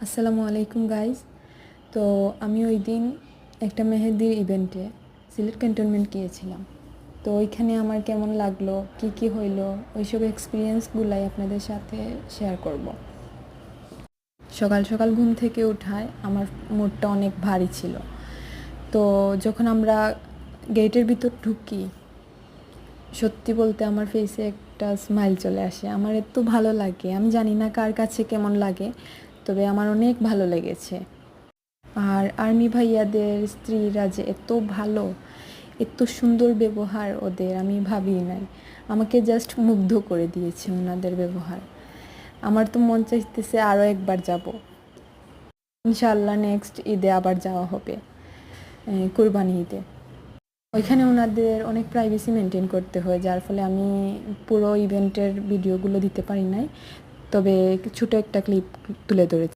আসসালামু আলাইকুম গাইজ। তো আমি ওই দিন একটা মেহেদির ইভেন্টে সিলেট ক্যান্টনমেন্ট গিয়েছিলাম। তো ওইখানে আমার কেমন লাগলো, কি কি হইলো, ওইসব এক্সপিরিয়েন্সগুলাই আপনাদের সাথে শেয়ার করব। সকাল সকাল ঘুম থেকে উঠায় আমার মুডটা অনেক ভারী ছিল। তো যখন আমরা গেটের ভিতর ঢুকি, সত্যি বলতে আমার ফেসে একটা স্মাইল চলে আসে। আমার এত ভালো লাগে, আমি জানি না কার কাছে কেমন লাগে, তবে আমার অনেক ভালো লেগেছে। আর আর্মি ভাইয়াদের স্ত্রীরা যে এত ভালো, এত সুন্দর ব্যবহার ওদের, আমি ভাবিই নাই। আমাকে জাস্ট মুগ্ধ করে দিয়েছে ওনাদের ব্যবহার। আমার তো মন চাইতেছে আরও একবার যাব। ইনশাআল্লাহ নেক্সট ঈদে আবার যাওয়া হবে, কুরবানি ঈদে। ওইখানে ওনাদের অনেক প্রাইভেসি মেনটেন করতে হয়, যার ফলে আমি পুরো ইভেন্টের ভিডিওগুলো দিতে পারি নাই, তবে ছোটো একটা ক্লিপ তুলে ধরেছি।